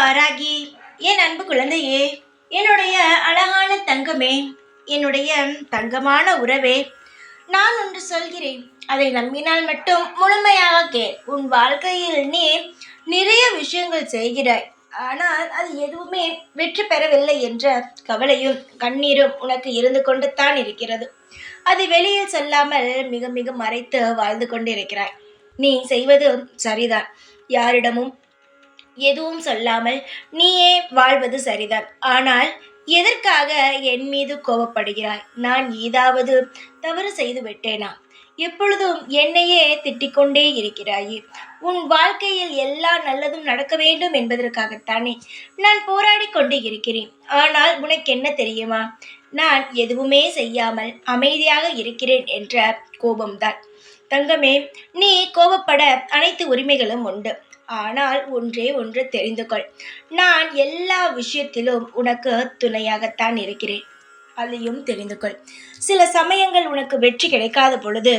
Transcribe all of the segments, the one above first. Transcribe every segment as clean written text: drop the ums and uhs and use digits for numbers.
வாராகி, என் அன்பு குழந்தையே, என்னுடைய அழகான தங்கமே, என்னுடைய தங்கமான உறவே, நான் ஒன்று சொல்கிறேன். அதை நம்பினால் மட்டும் முழுமையாக கேள். உன் வாழ்க்கையில் நீ நிறைய விஷயங்கள் செய்கிறாய். ஆனால் அது எதுவுமே வெற்றி பெறவில்லை என்ற கவலையும் கண்ணீரும் உனக்கு இருந்து கொண்டு தான் இருக்கிறது. அது வெளியில் சொல்லாமல் மிக மிக மறைத்து வாழ்ந்து கொண்டிருக்கிறாய். நீ செய்வது சரிதான். யாரிடமும் எதுவும் சொல்லாமல் நீயே வாழ்வது சரிதான். ஆனால் எதற்காக என் மீது கோபப்படுகிறாய்? நான் ஏதாவது தவறு செய்து விட்டேனா? எப்பொழுதும் என்னையே திட்டிக்கொண்டே இருக்கிறாயே. உன் வாழ்க்கையில் எல்லா நல்லதும் நடக்க வேண்டும் என்பதற்காகத்தானே நான் போராடி கொண்டே இருக்கிறேன். ஆனால் உனக்கு என்ன தெரியுமா? நான் எதுவுமே செய்யாமல் அமைதியாக இருக்கிறேன் என்ற கோபம்தான். தங்கமே, நீ கோபப்பட அனைத்து உரிமைகளும் உண்டு. ஆனால் ஒன்றே ஒன்று தெரிந்து கொள். நான் எல்லா விஷயத்திலும் உனக்கு துணையாகத்தான் இருக்கிறேன். அதையும் தெரிந்து கொள். சில சமயங்கள் உனக்கு வெற்றி கிடைக்காத பொழுது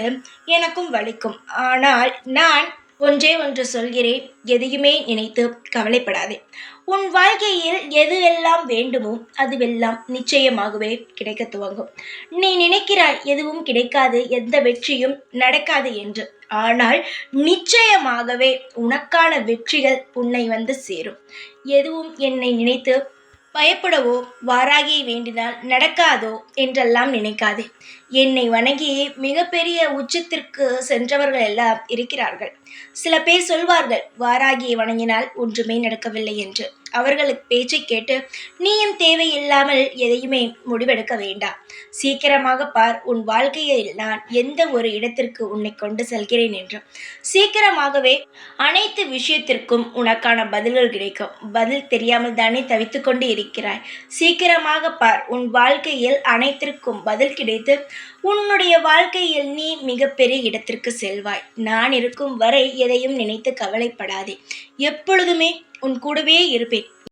எனக்கும் வலிக்கும். ஆனால் நான் ஒன்றே ஒன்று சொல்கிறேன், எதையுமே நினைத்து கவலைப்படாதே. உன் வாழ்க்கையில் எதுவெல்லாம் வேண்டுமோ அதுவெல்லாம் நிச்சயமாகவே கிடைக்க துவங்கும். நீ நினைக்கிறாய் எதுவும் கிடைக்காது, எந்த வெற்றியும் நடக்காது என்று. ஆனால் நிச்சயமாகவே உனக்கான வெற்றிகள் உன்னை வந்து சேரும். எதுவும் என்னை நினைத்து பயப்படவோ வாராகியை வேண்டினால் நடக்காதோ என்றெல்லாம் நினைக்காதே. என்னை வணங்கி மிகப்பெரிய உச்சத்திற்கு சென்றவர்கள் எல்லாம் இருக்கிறார்கள். சில பேர் சொல்வார்கள் வாராகியை வணங்கினால் ஒன்றுமே நடக்கவில்லை என்று. அவர்களுக்கு பேச்சை கேட்டு நீயும் தேவையில்லாமல் எதையுமே முடிவெடுக்க வேண்டாம். சீக்கிரமாக பார், உன் வாழ்க்கையில் நான் எந்த ஒரு இடத்திற்கு உன்னை கொண்டு செல்கிறேன் என்று. சீக்கிரமாகவே அனைத்து விஷயத்திற்கும் உனக்கான பதில்கள் கிடைக்கும். பதில் தெரியாமல் தானே தவித்து கொண்டு இருக்கிறாய். சீக்கிரமாக பார், உன் வாழ்க்கையில் அனைத்திற்கும் பதில் கிடைத்து உன்னுடைய வாழ்க்கையில் நீ மிகப்பெரிய இடத்திற்கு செல்வாய். நான் இருக்கும் வரை எதையும் நினைத்து கவலைப்படாதே. எப்பொழுதுமே உன் கூடவே இருப்பேன்.